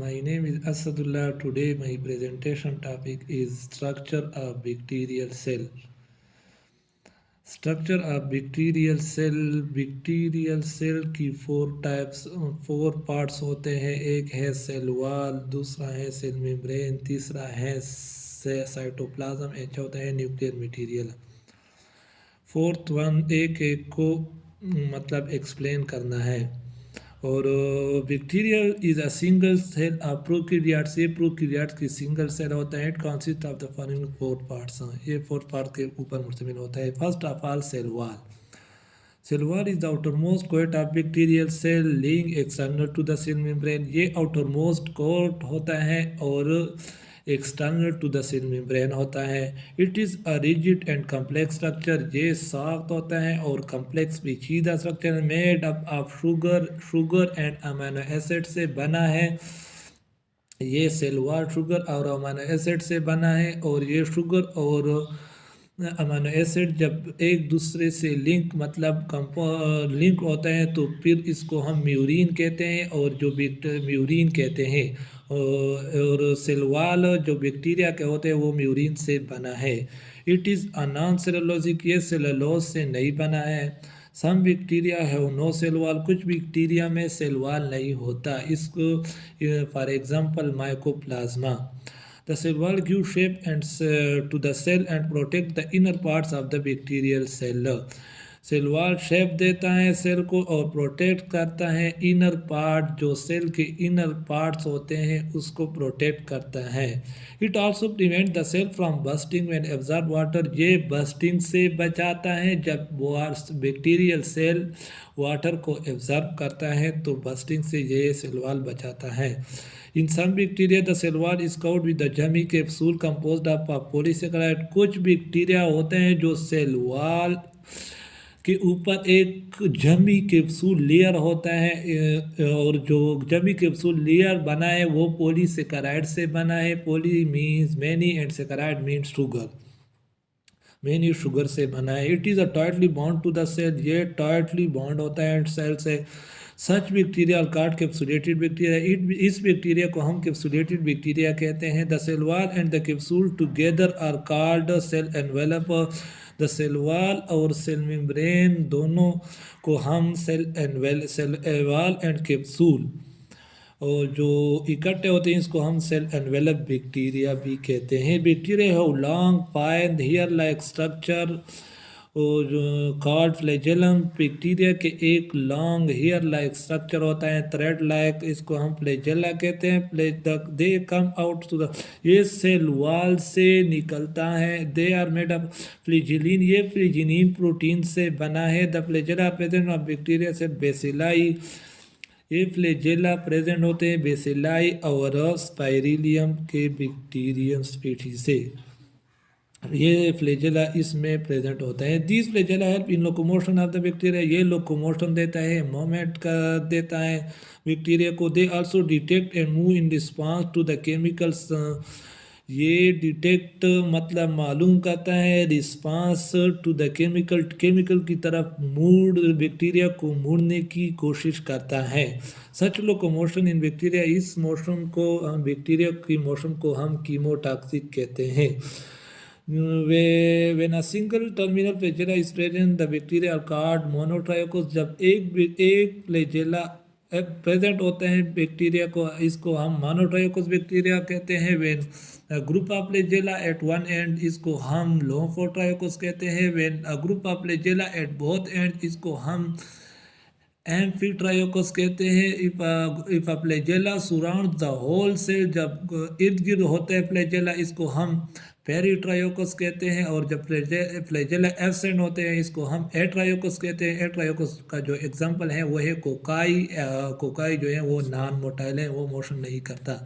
My name is Asadullah. Today my presentation topic is structure of bacterial cell. Structure of bacterial cell. Bacterial cell की four parts होते हैं. एक है cell wall, दूसरा है cell membrane, तीसरा है साइटोप्लाज्म, एक होता है न्यूक्लियर मटेरियल. फोर्थ वन एक एक को मतलब एक्सप्लेन करना है. और bacterial is a single cell of prokaryotes. ये प्रोकैरियोट्स की सिंगल सेल होता है. It consist of the following four parts. ये फोर पार्ट के ऊपर मुश्तमिल होता है. First of all cell wall. Cell wall is the outermost coat of bacterial cell lying external to the cell membrane. ये outermost coat होता है और external to the cell membrane होता है. It is a rigid and complex structure. ये soft होता है और कम्प्लेक्स पेचीदा structure made up of sugar and amino acid से बना है. ये सेल वॉल शुगर और अमीनो एसिड से बना है. और ये शुगर और अमीनो एसिड जब एक दूसरे से लिंक होता है तो फिर इसको हम म्यूरिन कहते हैं. और जो म्यूरिन कहते हैं. और सेल वॉल जो बैक्टीरिया के होते हैं वो म्यूरिन से बना है. It is a non cellulosic. ये सेलुलोज से नहीं बना है. Some bacteria have no cell wall. कुछ बैक्टीरिया में सेल वॉल नहीं होता. इसको for example mycoplasma. The cell wall gives shape to the cell and protect the inner parts of the bacterial cell. Cell wall shape देता है cell को और protect करता है इनर पार्ट. जो सेल के इनर पार्ट्स होते हैं उसको प्रोटेक्ट करता है. It also prevent the cell from bursting when absorb water. ये बस्टिंग से बचाता है. जब बैक्टीरियल सेल वाटर को एब्जॉर्ब करता है तो बस्टिंग से ये सेल वॉल बचाता है. In some bacteria, the cell wall is covered with the जमी कैप्सूल composed of polysaccharide. कुछ बैक्टीरिया होते हैं जो सेल वॉल के ऊपर एक जमी कैप्सूल लेयर होता है. और जो जमी कैप्सूल लेयर बना है वो पॉलीसेकेराइड से बना है. Poly means many and saccharide means sugar. Many sugar से बना है. It is a tightly bond to the cell. ये टाइटली बॉन्ड होता है सेल से. Such bacteria are called capsulated bacteria. इस बैक्टीरिया को हम कैप्सुलेटेड बैक्टीरिया कहते हैं. The cell wall and the capsule together are called cell envelope. The cell wall और सेल मेम्ब्रेन दोनों को हम सेल वॉल एंड कैप्सूल और जो इकट्ठे होते हैं इसको हम सेल एनवेलप बैक्टीरिया भी कहते हैं. Bacteria have long fine hair like structure और कॉल्ड फ्लैजेलम. बैक्टीरिया के एक लॉन्ग हेयर लाइक स्ट्रक्चर होता है थ्रेड लाइक. इसको हम फ्लैजेला कहते हैं. They come out to the. ये सेल वॉल से निकलता है. They are made of flagellin. ये फ्लैजिलिन प्रोटीन से बना है. The flagella present of bacteria से बेसिलाई. ये फ्लैजेला प्रेजेंट होते हैं बेसिलाई और स्पाइरिलियम के बैक्टीरियम स्पीशीज से. ये फ्लैजेला इसमें प्रेजेंट होता है. This flagella help in locomotion of the bacteria. ये लोकोमोशन देता है, मूवमेंट का देता है बैक्टीरिया को. They also detect and move in response to the chemicals. ये डिटेक्ट मतलब मालूम करता है, रिस्पांस टू द केमिकल की तरफ बैक्टीरिया को मुड़ने की कोशिश करता है. सच लोकोमोशन इन बैक्टीरिया. इस मोशन को बैक्टीरिया की मोशन को हम कीमोटॉक्सिक कहते हैं. When a single terminal flagella is present, the bacteria are called monotrichous. जब एक फ्लैजेला प्रेजेंट होते हैं बैक्टीरिया को इसको हम मोनोट्राइकोस बैक्टीरिया कहते हैं. When group of flagella at one end इसको हम लोम्फोट्राइकोस कहते हैं. When a group of flagella at both end इसको हम एम्फीट्राइकोस कहते हैं. If a flagella surround the whole cell. जब इर्द गिर्द होते हैं फ्लैजेला इसको हम पेरीट्रायोकोस कहते हैं. और जब फ्लैजेला एब्सेंट होते हैं इसको हम एट्रायोकोस कहते हैं. एट्रायोकोस का जो एग्जांपल है वो है कोकाई. कोकाई जो है वो नॉन मोटाइल है, वो मोशन नहीं करता.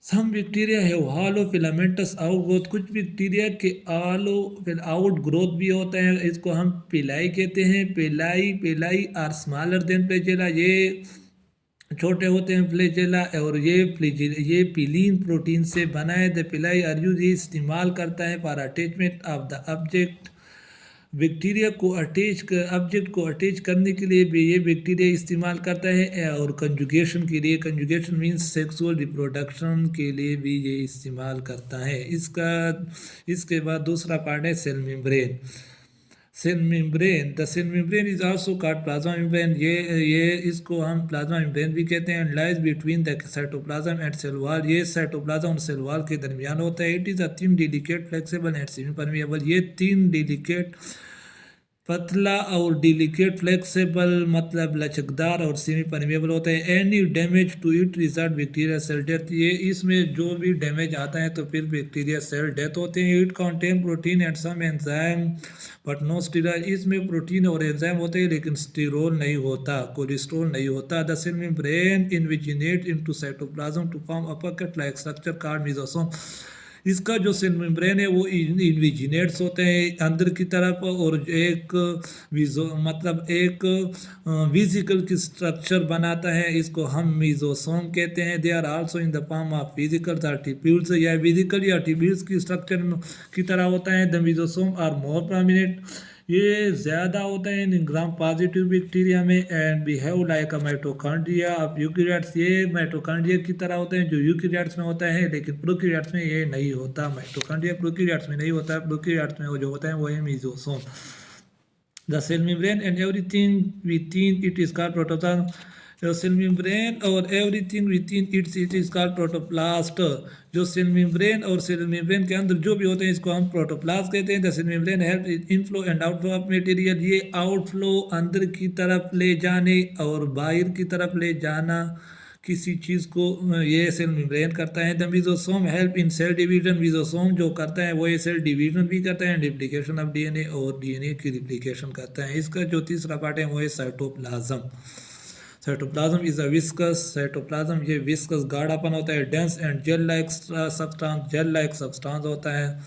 सम बैक्टीरिया है हॉलो फिलामेंटस आउटग्रोथ. कुछ बैक्टीरिया के आलो आउट ग्रोथ भी होता है. इसको हम पिलाई कहते हैं. पिलाई आर स्मॉलर देन फ्लैजेला. ये छोटे होते हैं फ्लैजेला और ये पिलीन प्रोटीन से बना है. द पिलाई आर यूज इस्तेमाल करता है for attachment of the object bacteria को ऑब्जेक्ट को अटैच करने के लिए भी ये बैक्टीरिया इस्तेमाल करता है, और कंजुगेशन के लिए, कंजुगेशन मीन्स सेक्सुअल रिप्रोडक्शन के लिए भी ये इस्तेमाल करता है। इसके बाद दूसरा पार्ट है cell membrane. Cell membrane, the cell membrane is also called plasma membrane. ये इसको हम प्लाज्मा मेम्ब्रेन भी कहते हैं। Lies between the cytoplasm and cell wall, ये साइटोप्लाज्म और सेल वॉल के दरमियान होता है। It is a thin delicate flexible and semi permeable. ये तीन डेलिकेट, पतला और डेलिकेट, फ्लेक्सिबल मतलब लचकदार, और सेमी परमेबल होता है। Any damage to it result bacteria cell death. ये इसमें जो भी डैमेज आता है तो फिर बैक्टीरिया सेल डेथ होते हैं। It contain protein and some enzyme but no steroid. इसमें प्रोटीन और एंजाइम होते हैं लेकिन स्टीरोल नहीं होता, कोलेस्ट्रॉल नहीं होता। The cell membrane invaginate into cytoplasm to form a pocket like structure called mesosome. इसका जो सेल मेम्ब्रेन है वो इन्विजिनेट्स होते हैं अंदर की तरफ, और एक मतलब एक विजिकल की स्ट्रक्चर बनाता है। इसको हम मीजोसोम कहते हैं। They are also in the form of physical artifacts, या विजिकल या आर्टिफ्यूल्स की स्ट्रक्चर की तरह होता है। The mesosome are more prominent, ये ज़्यादा होता है इन ग्राम पॉजिटिव बैक्टीरिया में। And behave like a mitochondria of eukaryotes, ये माइटोकॉन्ड्रिया की तरह होते हैं जो यूकेरियोट्स में होता है, लेकिन प्रोकैरियोट्स में ये नहीं होता। माइटोकॉन्ड्रिया प्रोकैरियोट्स में नहीं होता, प्रोकैरियोट्स में वो जो होता है वो है mesosome. The cell membrane and everything within it is called protoplasm. Cell membrane और everything within it is called protoplast. जो सेल मेम्ब्रेन और सेल मेम्ब्रेन के अंदर जो भी होते हैं इसको हम प्रोटोप्लास्ट कहते हैं। The cell membrane help inflow and outflow of material, ये आउटफ्लो अंदर की तरफ ले जाने और बाहर की तरफ ले जाना किसी चीज़ को ये सेल मेम्ब्रेन करता है। The mesosome help in cell division, mesosome जो करता है वो ये सेल डिवीजन भी करता है, रिप्लिकेशन ऑफ डीएनए, और डीएनए की रिप्लिकेशन करता है। इसका जो तीसरा पार्ट है वो है cytoplasm. Cytoplasm is a viscous, cytoplasm ये विस्कस गाढ़ापन होता है। Dense and gel like substance, gel like substance होता है।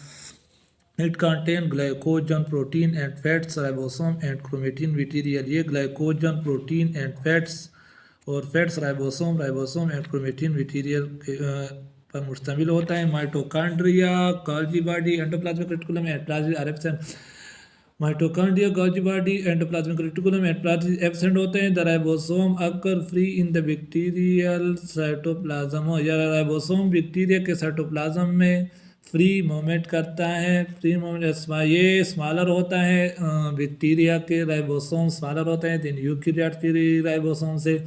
It contain glycogen, protein and fats, ribosome and chromatin material. ये ग्लाइकोजन, प्रोटीन एंड फैट्स, और fats ribosome and chromatin material पर मुश्तमिल होता है। Mitochondria, Golgi body, endoplasmic reticulum and plasmic are absent. Mitochondria, Golgi body, endoplasmic reticulum and plasmic absent होते हैं। The ribosome occur free in the bacterial cytoplasm, या ribosome bacteria के cytoplasm में free movement करता है। फ्री मूवमेंट, ये smaller होता है, बैक्टीरिया के राइबोसोम स्मॉलर होते हैं दिन यूकेरियोट के राइबोसोम से,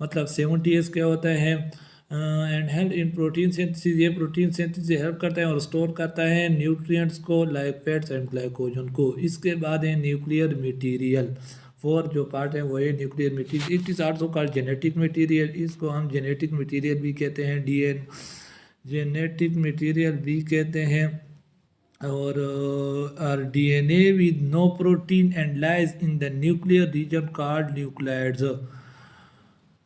मतलब 70s के होते हैं। And help in protein synthesis, ये प्रोटीन सिंथेसिस हेल्प करता है और स्टोर करता है न्यूट्रिएंट्स को, लाइक फैट्स एंड ग्लाइकोजन को। इसके बाद है न्यूक्लियर मटेरियल। फोर जो पार्ट है वो है nuclear material. It is also called genetic material, इसको हम जेनेटिक मटेरियल भी कहते हैं, डीएन जेनेटिक मटेरियल भी कहते हैं। और DNA with no protein and lies in the nuclear region called nucleoids.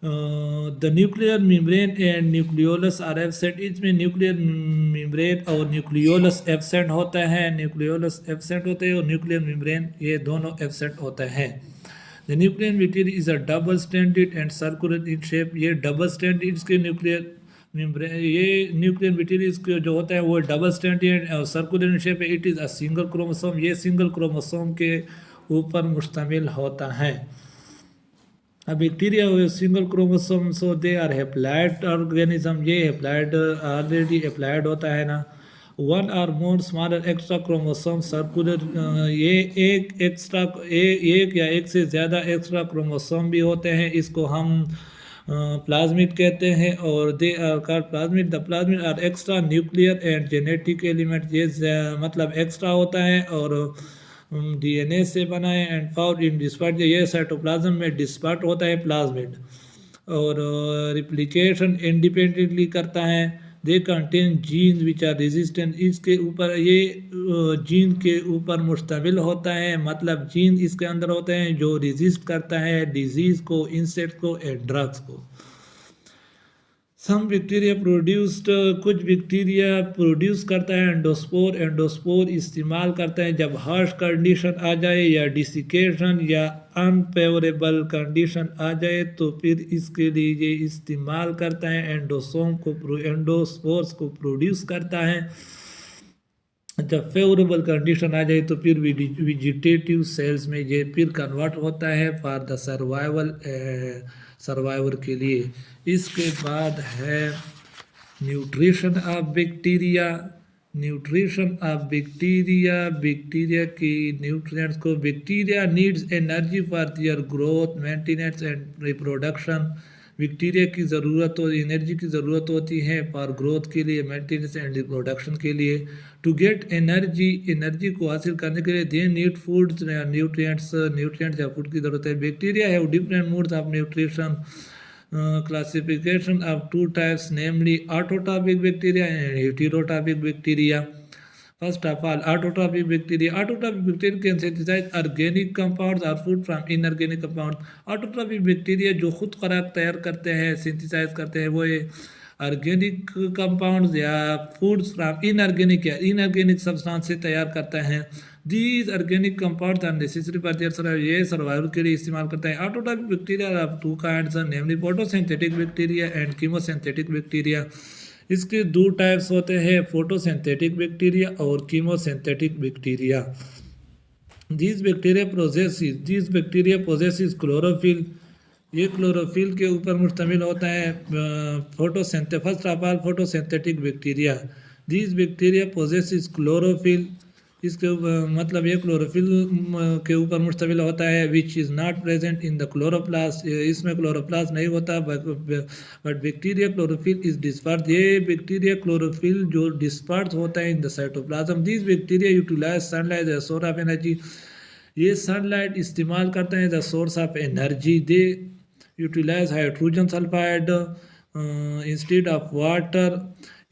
The nuclear membrane and nucleolus are absent, इसमें न्यूक्लियर मेम्ब्रेन और न्यूक्लियोलस एब्सेंट होता है। न्यूक्लियोलस एब्सेंट होते हैं और न्यूक्लियर मेम्ब्रेन ये दोनों एब्सेंट होते हैं। The nuclear material is a double standard and circular in shape, ये डबल स्टैंडर्ड इसके न्यूक्लियर मेम्ब्रेन, ये न्यूक्लियर मटेरियल इसके जो होता है वो डबल स्टैंडर्ड और सर्कुलर इन शेप है। It is a single chromosome, ये सिंगल क्रोमोसोम के ऊपर मुश्तमिल होता है। A bacteria with single chromosome, so they are haploid organism, ये haploid already haploid होता है ना। One or more smaller extra chromosome circular, ये एक एक्स्ट्रा एक या एक से ज़्यादा एक्स्ट्रा क्रोमोसोम भी होते हैं, इसको हम प्लाज्मिड कहते हैं। और they are called plasmid, the plasmid are extra nuclear and genetic element, ये मतलब एक्स्ट्रा होता है और डीएनए से बना है। एंड फाउंड इन डिस्पर्ट, ये साइटोप्लाज्म में डिस्पर्ट होता है प्लाज्मिड, और रिप्लिकेशन इंडिपेंडेंटली करता है। They contain gene which are resistant, इसके ऊपर ये जीन के ऊपर मुश्तमिल होता है, मतलब जीन इसके अंदर होते हैं जो रेजिस्ट करता है डिजीज़ को, इंसेक्ट को एंड ड्रग्स को। सम बैक्टीरिया प्रोड्यूस्ड, कुछ बैक्टीरिया प्रोड्यूस करता है एंडोस्पोर, एंडोस्पोर इस्तेमाल करता है जब हार्श कंडीशन आ जाए या डिसिकेशन या अनफेवरेबल कंडीशन आ जाए तो फिर इसके लिए ये इस्तेमाल करता है, एंडोस्पोर्स को प्रोड्यूस करता है। जब फेवरेबल कंडीशन आ जाए तो फिर विजिटेटिव सेल्स में ये फिर कन्वर्ट होता है फॉर द सर्वाइवर के लिए। इसके बाद है nutrition of bacteria. Nutrition of bacteria, bacteria की न्यूट्रिएंट्स को, bacteria needs energy for their growth, maintenance and reproduction. Bacteria की ज़रूरत और एनर्जी की ज़रूरत होती है फॉर ग्रोथ के लिए, मेंटेनेंस एंड रिप्रोडक्शन के लिए। टू गेट एनर्जी, एनर्जी को हासिल करने के लिए they need food nutrients, nutrients या फूड की ज़रूरत है। Bacteria have different modes of nutrition, classification of two types, namely autotrophic bacteria and heterotrophic bacteria. First of all, autotrophic bacteria. Autotrophic bacteria can synthesize organic compounds or food from inorganic compounds. Autotrophic bacteria जो खुद खुराक तैयार करते हैं, synthesise करते हैं, वो ये ऑर्गेनिक कंपाउंड्स या फूड्स फ्रॉम इनऑर्गेनिक या इनऑर्गेनिक सब्सटेंस से तैयार करता है। These organic compounds are necessary for their survival, ये सर्वाइवल के लिए इस्तेमाल करता है। Autotrophic bacteria are two kinds, namely photosynthetic bacteria and chemosynthetic bacteria. इसके दो टाइप्स होते हैं, फोटोसिंथेटिक बैक्टीरिया और chemosynthetic bacteria. This bacteria possesses chlorophyll, ये क्लोरोफिल के ऊपर मुश्तमिल होता है। First of all photosynthetic bacteria, this bacteria possesses chlorophyll, इसके मतलब ये क्लोरोफिल के ऊपर मुश्तमिल होता है। Which is not present in the chloroplast, इसमें क्लोरोप्लास्ट नहीं होता। But bacteria chlorophyll is dispersed, ये बैक्टीरिया क्लोरोफिल जो डिस्पर्स होता है in the cytoplasm. This bacteria utilise sunlight as source of energy, ये सनलाइट इस्तेमाल करते हैं the source of energy. They utilise hydrogen sulphide instead of water,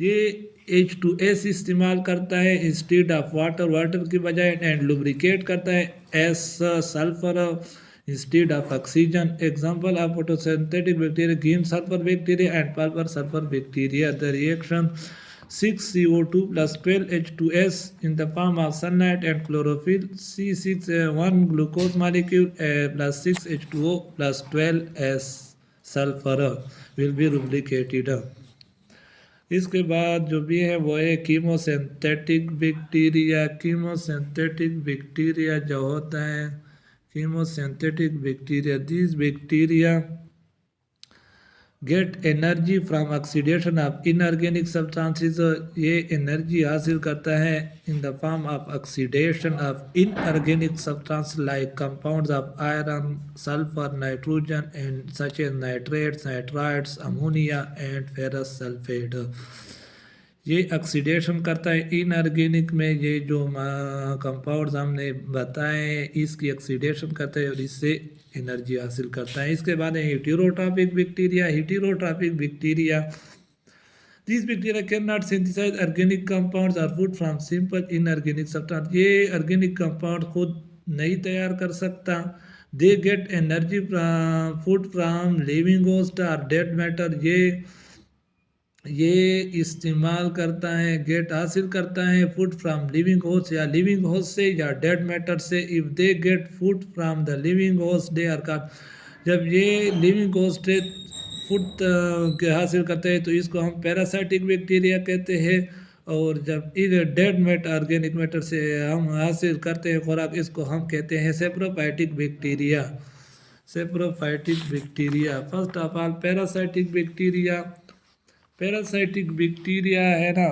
ये H2S इस्तेमाल करता है इंस्टेड ऑफ वाटर, वाटर की बजाय, एंड लुब्रिकेट करता है as sulphur instead of oxygen. Example of photosynthetic bacteria, green sulphur bacteria and purple sulphur bacteria. The reaction 6CO2 plus 12H2S in the form of sunlight and chlorophyll, C6 1 glucose molecule plus 6H2O plus 12S sulfur will be lubricated। इसके बाद जो भी है वो है chemosynthetic bacteria. Chemosynthetic bacteria जो होता है, chemosynthetic bacteria, this bacteria get energy from oxidation of inorganic substances, ये एनर्जी हासिल करता है in the form of oxidation of inorganic substance like compounds of iron, sulphur, nitrogen and such as nitrates, nitrides, ammonia and ferrous sulphate. ये oxidation करता है inorganic में, ये जो कंपाउंड्स हमने बताए इसकी ऑक्सीडेशन करता है और इससे एनर्जी हासिल करता है। इसके बाद है heterotrophic bacteria. Heterotrophic bacteria, this bacteria can not synthesise organic compounds or food from simple inorganic substance, ये ऑर्गेनिक कंपाउंड खुद नहीं तैयार कर सकता। They get energy food from living host or dead matter, ये इस्तेमाल करता है, गेट हासिल करता है फूड फ्रॉम लिविंग होस्ट, या लिविंग होस्ट से या डेड मैटर से। If they get food from the living host they are called, जब ये लिविंग होस्ट से फूड हासिल करते हैं तो इसको हम पैरासाइटिक बैक्टीरिया कहते हैं। और जब इधर डेड मैटर, ऑर्गेनिक मैटर से हम हासिल करते हैं खुराक, इसको हम कहते हैं saprophytic bacteria. Saprophytic bacteria, first of all parasitic bacteria. Parasitic bacteria है ना,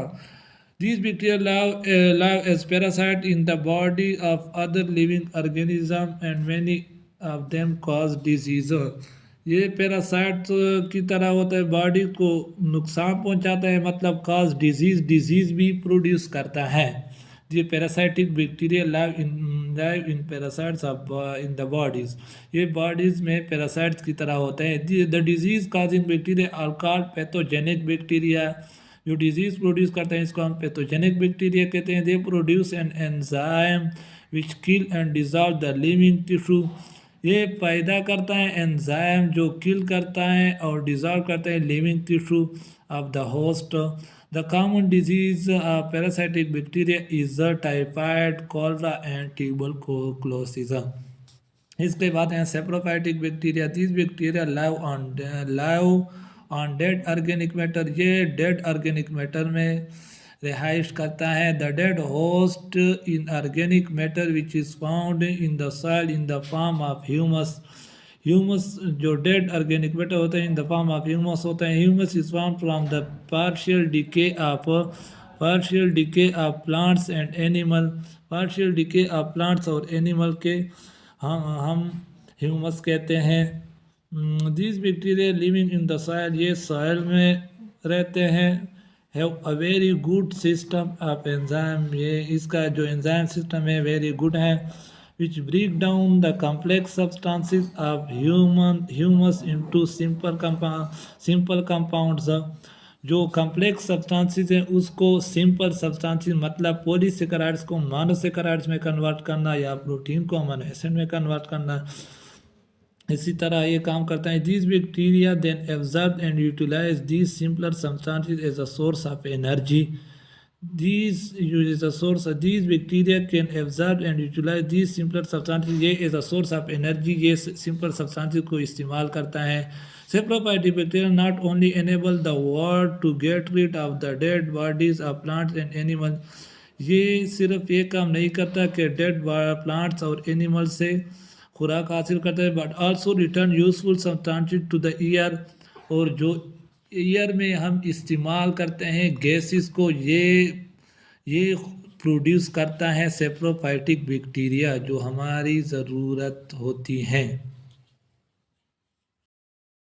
these bacteria live as parasite in the body of other living organism and many of them cause disease। ये पैरासाइट की तरह होता है, बॉडी को नुकसान पहुंचाता है, मतलब कॉज डिजीज भी प्रोड्यूस करता है। ये parasitic bacteria live in parasites of in the bodies, ये बॉडीज में पैरासाइट्स की तरह होते हैं। The disease causing bacteria are called pathogenic bacteria, जो डिजीज प्रोड्यूस करते हैं इसको हम पैथोजेनिक बैक्टीरिया कहते हैं। They produce an enzyme which kill and dissolve the living tissue, ये पैदा करता है एंजाइम जो किल करता है और डिजॉल्व करता है living tissue of the host. The common disease parasitic bacteria is typhoid, cholera and tuberculosis. इसके बाद हैं saprophytic bacteria. This bacteria live on dead organic matter, ये डेड ऑर्गेनिक मैटर में रिहाइश करता है। The dead host in organic matter which is found in the soil in the form of humus. Humus जो dead organic matter होता है in the form of humus होता है। Humus is found from the partial decay of plants and animal. Partial decay of plants और animal के हम humus कहते हैं। This bacteria living in the soil, ये सॉइल में रहते हैं। Have a very good system of enzyme, ये इसका जो एंजाइम सिस्टम है वेरी गुड है। Which break down the complex substances of humus into simple compounds. जो कॉम्प्लेक्स सब्सटेंसेस हैं उसको सिंपल सब्सटेंसेस मतलब पॉलीसेकेराइड्स को मोनोसेकेराइड्स में कन्वर्ट करना या प्रोटीन को अमीनो एसिड में कन्वर्ट करना, इसी तरह ये काम करता है। This bacteria then absorb and utilise this simpler substances as a source of energy. These is a source. These bacteria can absorb and utilize these simpler substances. ये as a source of energy ये simple substances को इस्तेमाल करता है। Saprophytic bacteria not only enable the world to get rid of the dead bodies of plants and animal, ये सिर्फ ये काम नहीं करता कि डेड प्लांट्स और एनिमल से खुराक हासिल करता है, but also return useful substances to the air, और जो एयर में हम इस्तेमाल करते हैं गैसेस को ये प्रोड्यूस करता है सेप्रोफाइटिक बैक्टीरिया जो हमारी ज़रूरत होती हैं।